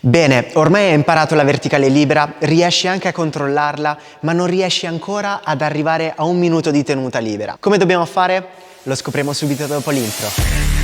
Bene, ormai hai imparato la verticale libera, riesci anche a controllarla, ma non riesci ancora ad arrivare a 1 minuto di tenuta libera. Come dobbiamo fare? Lo scopriamo subito dopo l'intro.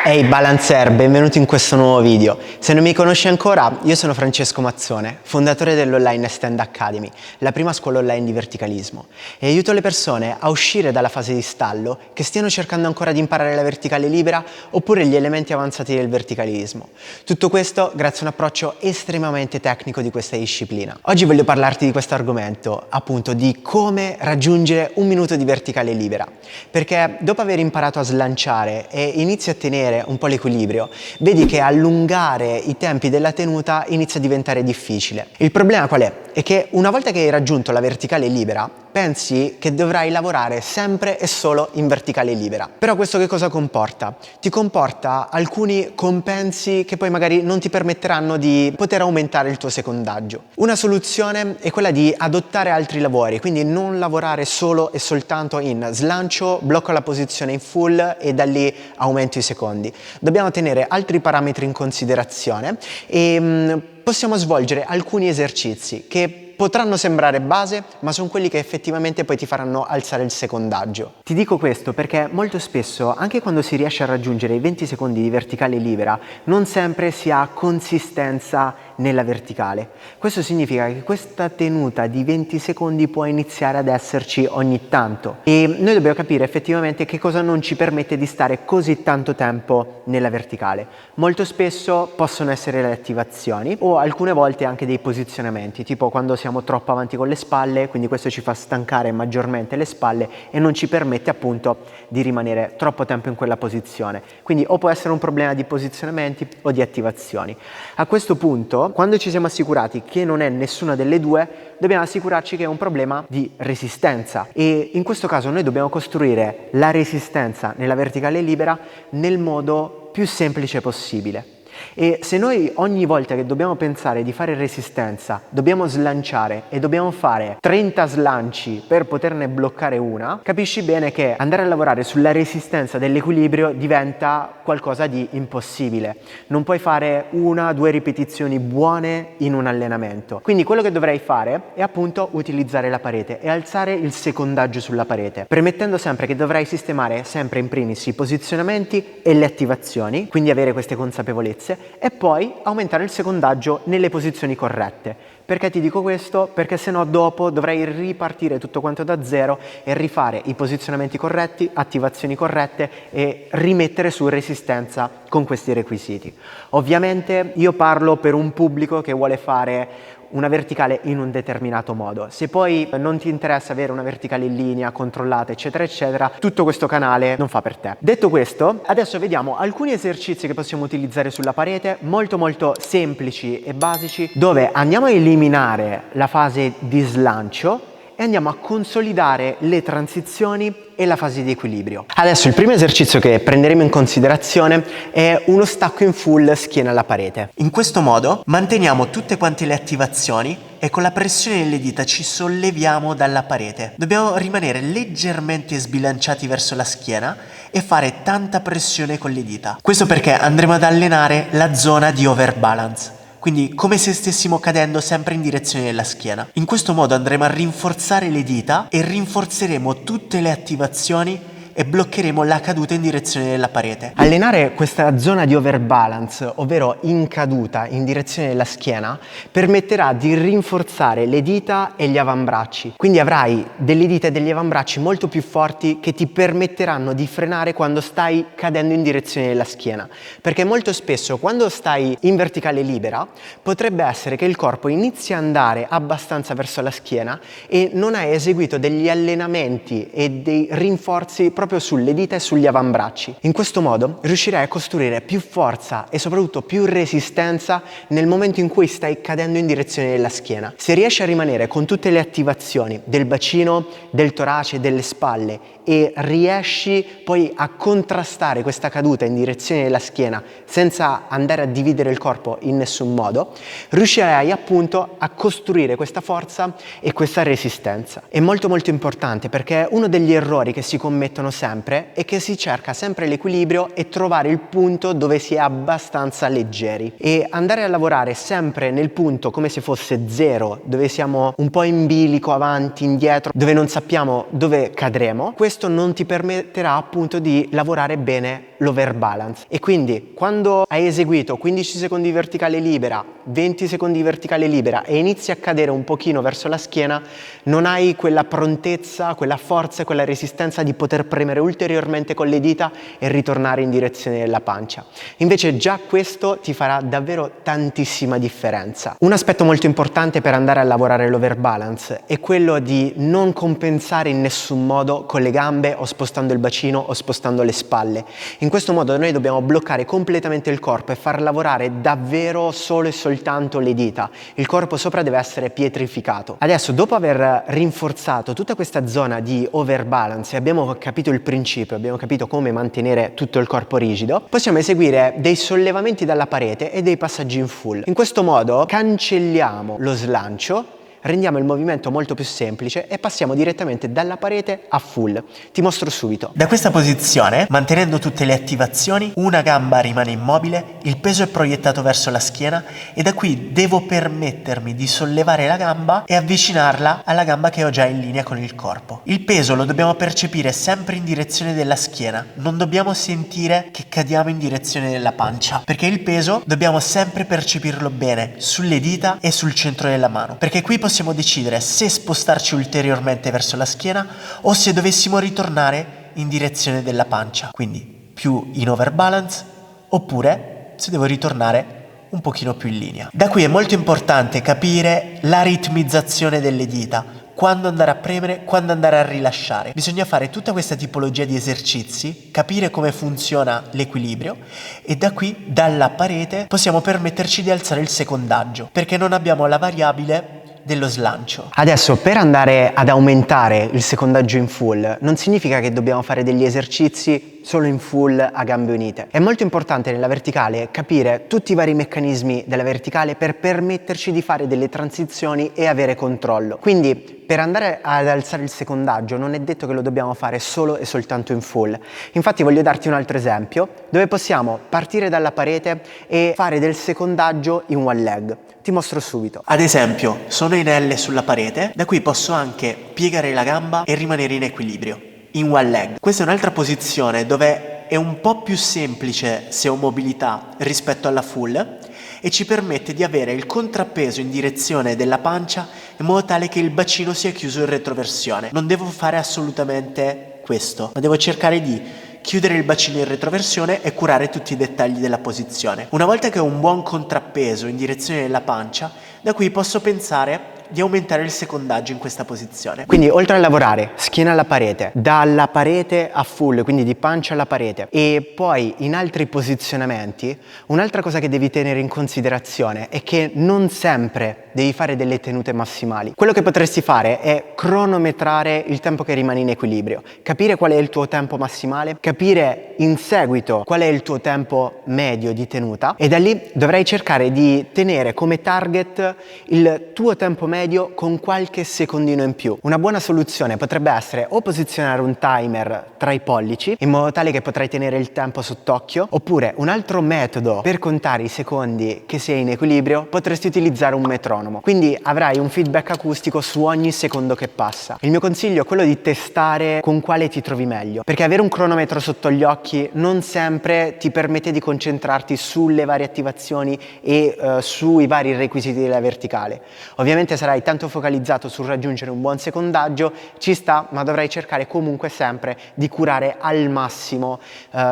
Ehi Balancer, benvenuto in questo nuovo video. Se non mi conosci ancora, io sono Francesco Mazzone, fondatore dell'Online Stand Academy, la prima scuola online di verticalismo, e aiuto le persone a uscire dalla fase di stallo, che stiano cercando ancora di imparare la verticale libera oppure gli elementi avanzati del verticalismo. Tutto questo grazie a un approccio estremamente tecnico di questa disciplina. Oggi voglio parlarti di questo argomento, appunto di come raggiungere 1 minuto di verticale libera, perché dopo aver imparato a slanciare e inizi a tenere un po' l'equilibrio, vedi che allungare i tempi della tenuta inizia a diventare difficile. Il problema qual è? È che una volta che hai raggiunto la verticale libera, pensi che dovrai lavorare sempre e solo in verticale libera. Però questo che cosa comporta? Ti comporta alcuni compensi che poi magari non ti permetteranno di poter aumentare il tuo secondaggio. Una soluzione è quella di adottare altri lavori, quindi non lavorare solo e soltanto in slancio, blocco la posizione in full e da lì aumento i secondi. Dobbiamo tenere altri parametri in considerazione e possiamo svolgere alcuni esercizi che potranno sembrare base, ma sono quelli che effettivamente poi ti faranno alzare il secondaggio. Ti dico questo perché molto spesso, anche quando si riesce a raggiungere i 20 secondi di verticale libera, non sempre si ha consistenza nella verticale. Questo significa che questa tenuta di 20 secondi può iniziare ad esserci ogni tanto e noi dobbiamo capire effettivamente che cosa non ci permette di stare così tanto tempo nella verticale. Molto spesso possono essere le attivazioni o alcune volte anche dei posizionamenti, tipo quando siamo troppo avanti con le spalle, quindi questo ci fa stancare maggiormente le spalle e non ci permette appunto di rimanere troppo tempo in quella posizione. Quindi o può essere un problema di posizionamenti o di attivazioni. A questo punto, quando ci siamo assicurati che non è nessuna delle due, dobbiamo assicurarci che è un problema di resistenza e in questo caso noi dobbiamo costruire la resistenza nella verticale libera nel modo più semplice possibile. E se noi ogni volta che dobbiamo pensare di fare resistenza dobbiamo slanciare e dobbiamo fare 30 slanci per poterne bloccare una, capisci bene che andare a lavorare sulla resistenza dell'equilibrio diventa qualcosa di impossibile. Non puoi fare 1 o 2 ripetizioni buone in un allenamento. Quindi quello che dovrei fare è appunto utilizzare la parete e alzare il secondaggio sulla parete, premettendo sempre che dovrai sistemare sempre in primis i posizionamenti e le attivazioni, quindi avere queste consapevolezze e poi aumentare il secondaggio nelle posizioni corrette. Perché ti dico questo? Perché sennò dopo dovrai ripartire tutto quanto da zero e rifare i posizionamenti corretti, attivazioni corrette e rimettere su resistenza con questi requisiti. Ovviamente io parlo per un pubblico che vuole fare una verticale in un determinato modo. Se poi non ti interessa avere una verticale in linea, controllata, eccetera, eccetera, tutto questo canale non fa per te. Detto questo, adesso vediamo alcuni esercizi che possiamo utilizzare sulla parete, molto semplici e basici, dove andiamo a eliminare la fase di slancio e andiamo a consolidare le transizioni e la fase di equilibrio. Adesso il primo esercizio che prenderemo in considerazione è uno stacco in full schiena alla parete. In questo modo manteniamo tutte quante le attivazioni e con la pressione delle dita ci solleviamo dalla parete. Dobbiamo rimanere leggermente sbilanciati verso la schiena e fare tanta pressione con le dita. Questo perché andremo ad allenare la zona di overbalance. Quindi come se stessimo cadendo sempre in direzione della schiena. In questo modo andremo a rinforzare le dita e rinforzeremo tutte le attivazioni e bloccheremo la caduta in direzione della parete. Allenare questa zona di overbalance, ovvero in caduta in direzione della schiena, permetterà di rinforzare le dita e gli avambracci. Quindi avrai delle dita e degli avambracci molto più forti che ti permetteranno di frenare quando stai cadendo in direzione della schiena. Perché molto spesso quando stai in verticale libera potrebbe essere che il corpo inizi a andare abbastanza verso la schiena e non hai eseguito degli allenamenti e dei rinforzi proprio proprio sulle dita e sugli avambracci. In questo modo riuscirai a costruire più forza e soprattutto più resistenza nel momento in cui stai cadendo in direzione della schiena. Se riesci a rimanere con tutte le attivazioni del bacino, del torace, delle spalle e riesci poi a contrastare questa caduta in direzione della schiena senza andare a dividere il corpo in nessun modo, riuscirai appunto a costruire questa forza e questa resistenza. È molto importante perché uno degli errori che si commettono sempre è che si cerca sempre l'equilibrio e trovare il punto dove si è abbastanza leggeri, e andare a lavorare sempre nel punto come se fosse zero, dove siamo un po' in bilico avanti, indietro, dove non sappiamo dove cadremo. Questo non ti permetterà appunto di lavorare bene l'overbalance, e quindi quando hai eseguito 15 secondi di verticale libera, 20 secondi di verticale libera e inizi a cadere un pochino verso la schiena, non hai quella prontezza, quella forza e quella resistenza di poter premere ulteriormente con le dita e ritornare in direzione della pancia. Invece già questo ti farà davvero tantissima differenza. Un aspetto molto importante per andare a lavorare l'overbalance è quello di non compensare in nessun modo con le gambe o spostando il bacino o spostando le spalle. In questo modo noi dobbiamo bloccare completamente il corpo e far lavorare davvero solo e soltanto le dita. Il corpo sopra deve essere pietrificato. Adesso, dopo aver rinforzato tutta questa zona di overbalance e abbiamo capito il principio, abbiamo capito come mantenere tutto il corpo rigido, possiamo eseguire dei sollevamenti dalla parete e dei passaggi in full. In questo modo cancelliamo lo slancio, rendiamo il movimento molto più semplice e passiamo direttamente dalla parete a full. Ti mostro subito. Da questa posizione, mantenendo tutte le attivazioni, una gamba rimane immobile, il peso è proiettato verso la schiena e da qui devo permettermi di sollevare la gamba e avvicinarla alla gamba che ho già in linea con il corpo. Il peso lo dobbiamo percepire sempre in direzione della schiena, non dobbiamo sentire che cadiamo in direzione della pancia, perché il peso dobbiamo sempre percepirlo bene sulle dita e sul centro della mano, perché qui possiamo decidere se spostarci ulteriormente verso la schiena o se dovessimo ritornare in direzione della pancia, quindi più in overbalance, oppure se devo ritornare un pochino più in linea. Da qui è molto importante capire la ritmizzazione delle dita, quando andare a premere, quando andare a rilasciare. Bisogna fare tutta questa tipologia di esercizi, capire come funziona l'equilibrio e da qui, dalla parete, possiamo permetterci di alzare il secondaggio, perché non abbiamo la variabile dello slancio. Adesso, per andare ad aumentare il secondaggio in full, non significa che dobbiamo fare degli esercizi solo in full a gambe unite. È molto importante nella verticale capire tutti i vari meccanismi della verticale per permetterci di fare delle transizioni e avere controllo. Quindi, per andare ad alzare il secondaggio non è detto che lo dobbiamo fare solo e soltanto in full. Infatti voglio darti un altro esempio dove possiamo partire dalla parete e fare del secondaggio in one leg. Ti mostro subito. Ad esempio, sono in L sulla parete, da qui posso anche piegare la gamba e rimanere in equilibrio, in one leg. Questa è un'altra posizione dove è un po' più semplice se ho mobilità rispetto alla full e ci permette di avere il contrappeso in direzione della pancia in modo tale che il bacino sia chiuso in retroversione. Non devo fare assolutamente questo, ma devo cercare di chiudere il bacino in retroversione e curare tutti i dettagli della posizione. Una volta che ho un buon contrappeso in direzione della pancia, da qui posso pensare di aumentare il secondaggio in questa posizione. Quindi, oltre a lavorare schiena alla parete, dalla parete a full, quindi di pancia alla parete, e poi in altri posizionamenti, un'altra cosa che devi tenere in considerazione è che non sempre devi fare delle tenute massimali. Quello che potresti fare è cronometrare il tempo che rimani in equilibrio, capire qual è il tuo tempo massimale, capire in seguito qual è il tuo tempo medio di tenuta, e da lì dovrai cercare di tenere come target il tuo tempo medio con qualche secondino in più. Una buona soluzione potrebbe essere o posizionare un timer tra i pollici in modo tale che potrai tenere il tempo sott'occhio, oppure un altro metodo per contare i secondi che sei in equilibrio, potresti utilizzare un metronomo, quindi avrai un feedback acustico su ogni secondo che passa. Il mio consiglio è quello di testare con quale ti trovi meglio, perché avere un cronometro sotto gli occhi non sempre ti permette di concentrarti sulle varie attivazioni e sui vari requisiti della verticale. Ovviamente sarai tanto focalizzato sul raggiungere un buon secondaggio, ci sta, ma dovrai cercare comunque sempre di curare al massimo,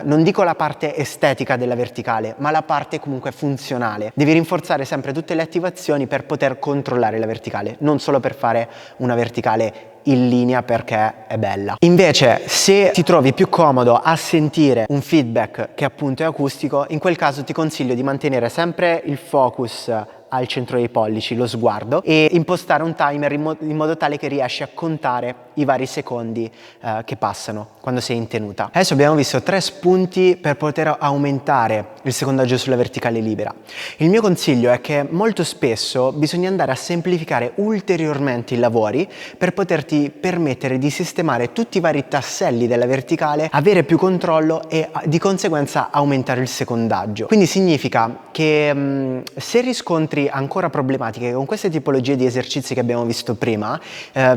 non dico la parte estetica della verticale, ma la parte comunque funzionale. Devi rinforzare sempre tutte le attivazioni per poter controllare la verticale, non solo per fare una verticale in linea perché è bella. Invece, se ti trovi più comodo a sentire un feedback che appunto è acustico, in quel caso ti consiglio di mantenere sempre il focus al centro dei pollici, lo sguardo, e impostare un timer in modo tale che riesci a contare i vari secondi che passano quando sei in tenuta. Adesso abbiamo visto 3 spunti per poter aumentare il secondaggio sulla verticale libera. Il mio consiglio è che molto spesso bisogna andare a semplificare ulteriormente i lavori per poterti permettere di sistemare tutti i vari tasselli della verticale, avere più controllo e di conseguenza aumentare il secondaggio. Quindi significa che se riscontri ancora problematiche con queste tipologie di esercizi che abbiamo visto prima,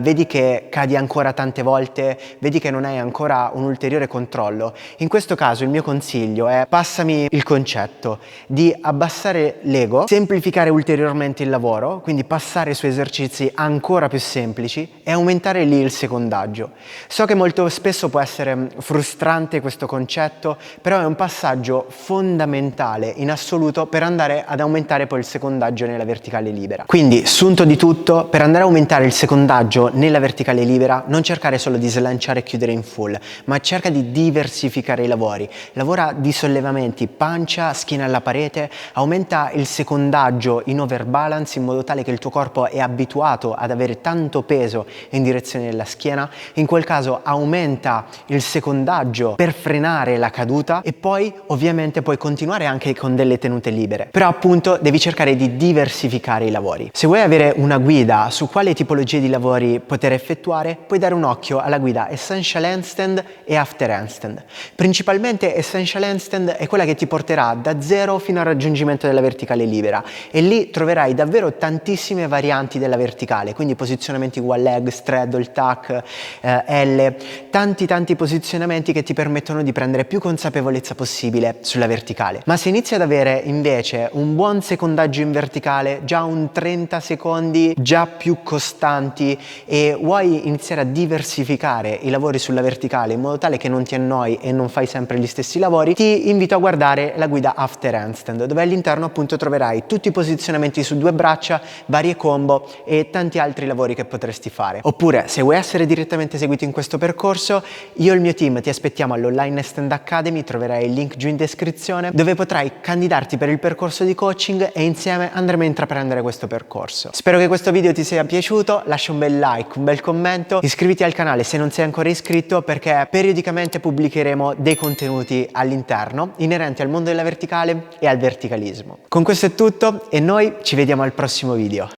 vedi che cadi ancora tante volte, vedi che non hai ancora un ulteriore controllo, in questo caso il mio consiglio è: passami il concetto di abbassare l'ego, semplificare ulteriormente il lavoro, quindi passare su esercizi ancora più semplici e aumentare lì il secondaggio. So che molto spesso può essere frustrante questo concetto, però è un passaggio fondamentale in assoluto per andare ad aumentare poi il secondaggio nella verticale libera. Quindi, sunto di tutto, per andare a aumentare il secondaggio nella verticale libera, non cercare solo di slanciare e chiudere in full, ma cerca di diversificare i lavori. Lavora di sollevamenti, pancia, schiena alla parete, aumenta il secondaggio in overbalance in modo tale che il tuo corpo è abituato ad avere tanto peso in direzione della schiena. In quel caso aumenta il secondaggio per frenare la caduta e poi ovviamente puoi continuare anche con delle tenute libere. Però appunto devi cercare di diversificare i lavori. Se vuoi avere una guida su quale tipologie di lavori poter effettuare, puoi dare un occhio alla guida Essential Handstand e After Handstand. Principalmente Essential Handstand è quella che ti porterà da 0 fino al raggiungimento della verticale libera e lì troverai davvero tantissime varianti della verticale, quindi posizionamenti wall leg, straddle, tuck, L, tanti posizionamenti che ti permettono di prendere più consapevolezza possibile sulla verticale. Ma se inizi ad avere invece un buon secondaggio in verticale, già un 30 secondi già più costanti, e vuoi iniziare a diversificare i lavori sulla verticale in modo tale che non ti annoi e non fai sempre gli stessi lavori, ti invito a guardare la guida After Handstand, dove all'interno appunto troverai tutti i posizionamenti su 2 braccia, varie combo e tanti altri lavori che potresti fare. Oppure, se vuoi essere direttamente seguito in questo percorso, io e il mio team ti aspettiamo all'Online Stand Academy, troverai il link giù in descrizione, dove potrai candidarti per il percorso di coaching e insieme andremo a intraprendere questo percorso. Spero che questo video ti sia piaciuto, lascia un bel like, un bel commento, iscriviti al canale se non sei ancora iscritto, perché periodicamente pubblicheremo dei contenuti all'interno inerenti al mondo della verticale e al verticalismo. Con questo è tutto e noi ci vediamo al prossimo video.